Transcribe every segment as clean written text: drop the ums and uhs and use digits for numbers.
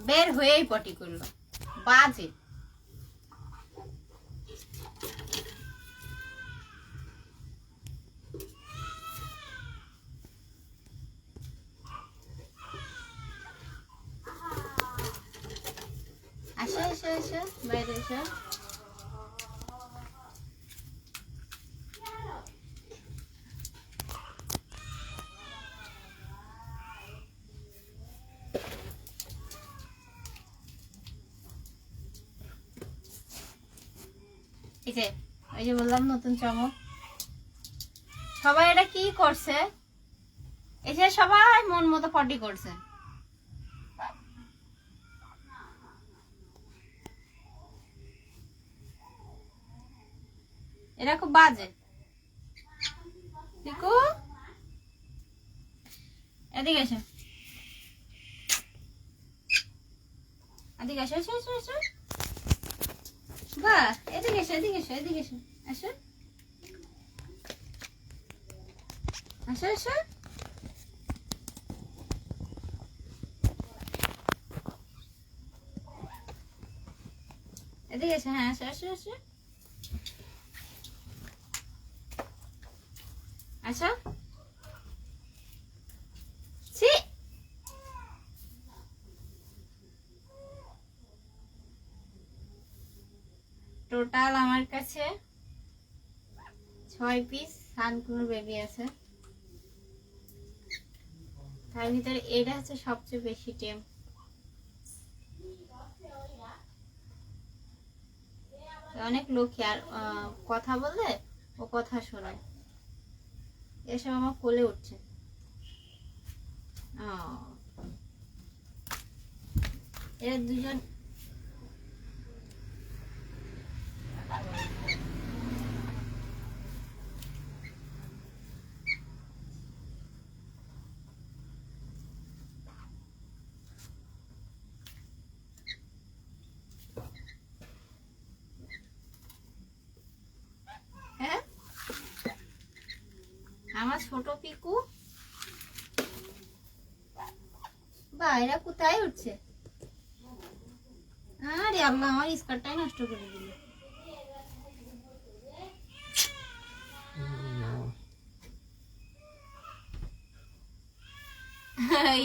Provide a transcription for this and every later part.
বের হয়েই পটি করলো, বাজে। আসো এসো এসো, বাইরে এসো। এই যে ওই যে বললাম নতুন চমক। সবাই এটা কি করছে, এই যে সবাই মন মতো পটি করছে। এটা খুব বাজে। দেখো এদিকে এসো, এদিকে এসো এসো এসো এসো। বাহ, এদিকে এসো এদিকে এসো এদিকে এসো, আসো আসো আসো। এদিকে এসো, হ্যাঁ আসো আসো আসো আসো। ছি, টোটাল আমার কাছে 6 পিস সানকুনুর বেবি আছে। তার ভিতরে এটা হচ্ছে সবচেয়ে বেশি টেম। অনেক লোক আর কথা বললে ও কথা শোনায়, এসব আমার কোলে উঠছে। এরা দুজন হ্যাঁ, আমার ছোট পিকু। বা এরা কোথায় উঠছে? আরে আল্লাহ, আমার স্কার্টটাই নষ্ট করে দিল।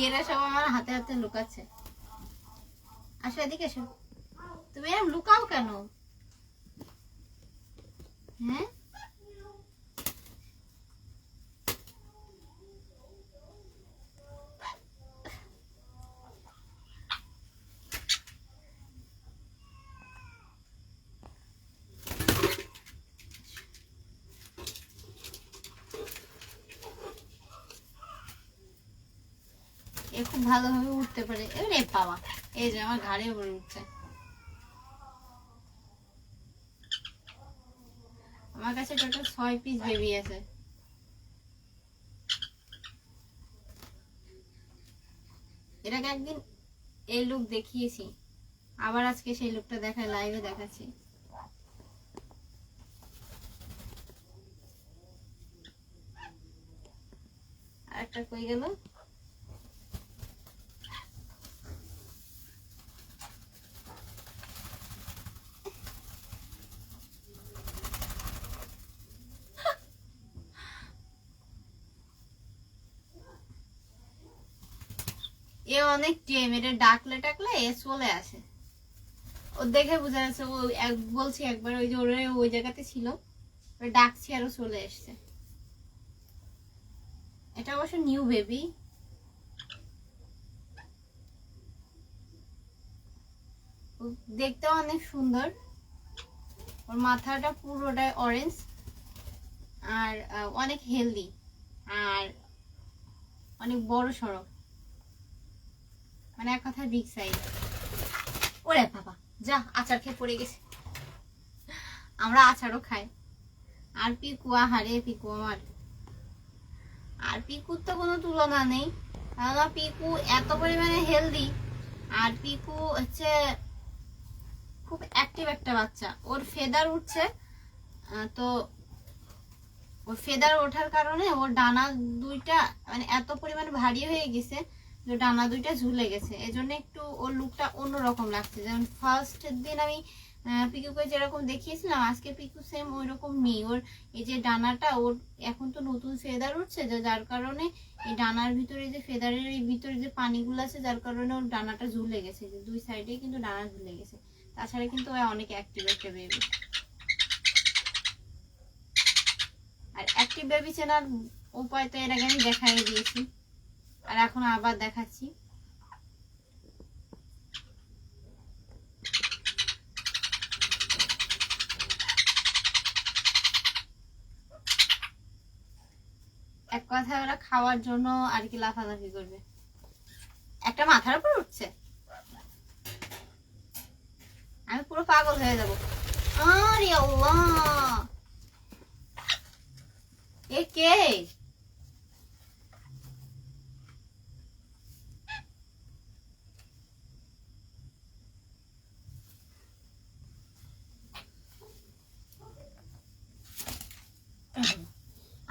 এরা সব আমার হাতে হাতে লুকাচ্ছে। আসো এদিকে এসো। তুমি এরকম লুকাও কেন? হ্যাঁ, এ খুব ভালোভাবে উঠতে পারে। রে বাবা, এই যে আমার ঘাড়ে উপরে উঠছে। আমার কাছে টোটাল 6 পিস বেবি আছে। এটাকে একদিন এই লুক দেখিয়েছি, আবার আজকে সেই লুকটা দেখায়, লাইভে দেখাচ্ছি। আরেকটা কই গেল? এ অনেক টেম, এটা ডাকলে টাকলে এ চলে আসে। ও দেখে বোঝা যাচ্ছে, ও বলছি একবার ওই যে ওরা ওই জায়গাতে ছিল, ডাকছি আরো চলে এসছে। এটা অবশ্য নিউ বেবি। দেখতেও অনেক সুন্দর। ওর মাথাটা পুরোটাই অরেঞ্জ আর অনেক হেলদি আর অনেক বড় সড়ো, মানে এক কথা বিগ সাইজ। ওরে বাবা, যা আচার খেয়ে পড়ে গেছে। আমরা আচারও খাই। আর পিকু, আহারে পিকু আমার। আর পিকুর তো কোনো তুলনা নেই, কেননা পিকু এত পরিমাণে হেলদি। আর পিকু হচ্ছে খুব অ্যাক্টিভ একটা বাচ্চা। ওর ফেদার উঠছে, তো ওর ফেদার ওঠার কারণে ওর ডানা দুইটা মানে এত পরিমাণে ভারী হয়ে গেছে যে ডানা দুইটা ঝুলে গেছে, এজন্য একটু ওর লুকটা অন্যরকম লাগছে। যেমন ফার্স্ট দিন আমি পিকুকে যেরকম দেখিয়েছিলাম, আজকে পিকু সেম ওই রকম নেই। ওর এই যে ডানাটা, ওর এখন তো নতুন ফেদার উঠছে, যার কারণে এই ডানার ভিতরে যে ফেদারের এই ভিতরে যে পানিগুলো আছে, যার কারণে ওর ডানাটা ঝুলে গেছে, যে দুই সাইডে কিন্তু ডানা ঝুলে গেছে। তাছাড়া কিন্তু ও অনেক অ্যাক্টিভ একটা বেবি। আর অ্যাক্টিভ বেবি চেনার উপায় তো এর আগে আমি দেখাই দিয়েছি, আর এখন আবার দেখাচ্ছি। এক কথায় ওরা খাওয়ার জন্য আর কি লাফালাফি করবে। একটা মাথার উপর উঠছে, আমি পুরো পাগল হয়ে যাব। আরে আল্লাহ, এ কে?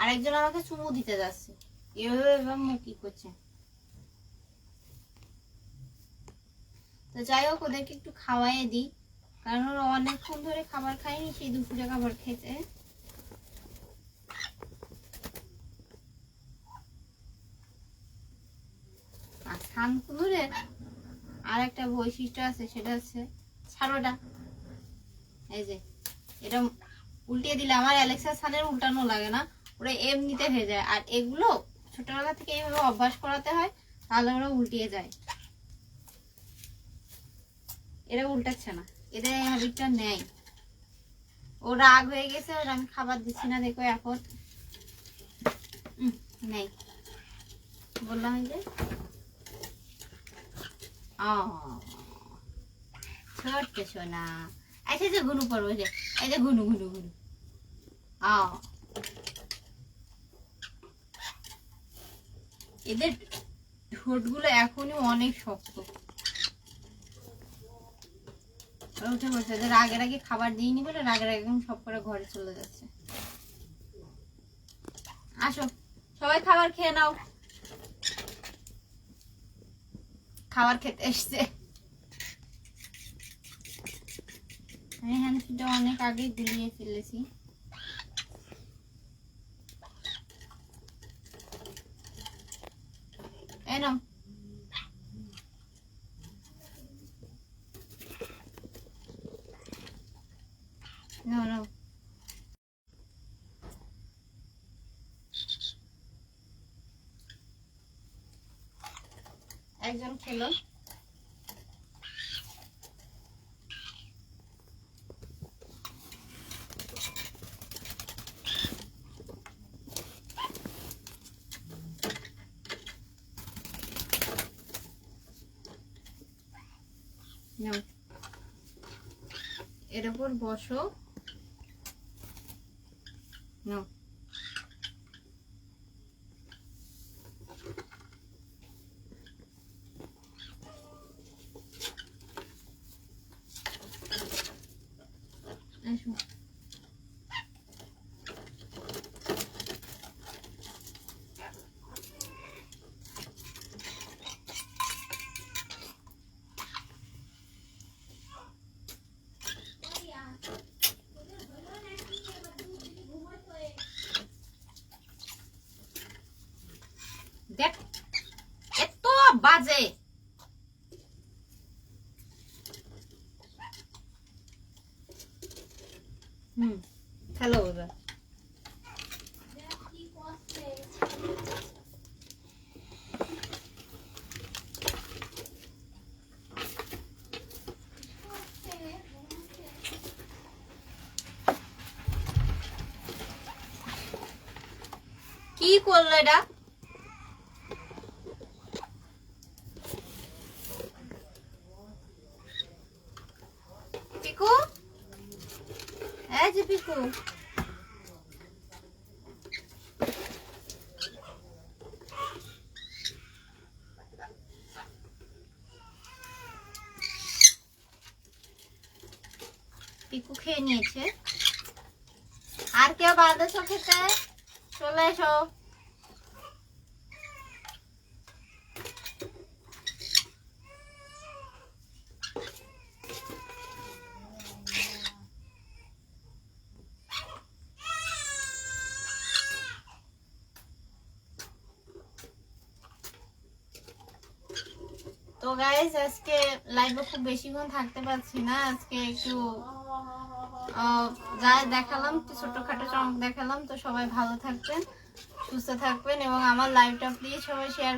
আরেকজন আমাকে চুমু দিতে যাচ্ছে, এভাবে মুখ কি করছে। তো যাই হোক, ওদেরকে একটু খাওয়াই দিই, কারণ ওরা অনেকক্ষণ ধরে খাবার খায়নি, সেই দুপুরে খাবার খেতে। আর শানকুনুরের আর একটা বৈশিষ্ট্য আছে, সেটা হচ্ছে ছাড়োটা। এই যে এটা উল্টিয়ে দিলে আমার অ্যালেক্সা সানের উল্টানো লাগে না, ওরা এমনিতে হয়ে যায়। আর এগুলো ছোটবেলা থেকে এইভাবে অভ্যাস করাতে হয়, তাহলে ওরা উল্টিয়ে যায়। এরা উল্টাচ্ছে না, এদের এই হ্যাবিটটা নেই। ও রাগ হয়ে গেছে, ওরা আমি খাবার দিচ্ছি না, দেখো এখন নেই। বললাম যে ছোট্ট সোনা। আচ্ছা, যে ঘুনু পড়বো, যে এই যে ঘুনু ঘুনু ঘুনু। এদের ঠোঁটগুলো এখনই অনেক শক্ত। উঠে বসে, রাগের আগে খাবার দিইনি বলে রাগের আগে সব করে ঘরে চলে যাচ্ছে। আসো সবাই খাবার খেয়ে নাও, খাবার খেতে এসছে। আমি হ্যান্ডসিটা অনেক আগে গুলিয়ে ফেলেছি। এই নাও, নাও নাও। একজন খেলো। এর উপর বসো, নাও। আসো, দেখ এত বাজে। খেলো এবার। কি করলো এটা? পিকু, এই যে পিকু, পিকু খেয়ে নিয়েছে। আর কেউ বাঁধেছো খেতে? চলে এসো। তো গাইজ আজকে লাইভে খুব বেশিক্ষণ থাকতে পারছি না, আজকে একটু যা দেখালাম ছোটখাটো চমক দেখালাম। তো সবাই ভালো থাকবেন, সুস্থ থাকবেন এবং আমার লাইভটা প্লিজ সবাই শেয়ার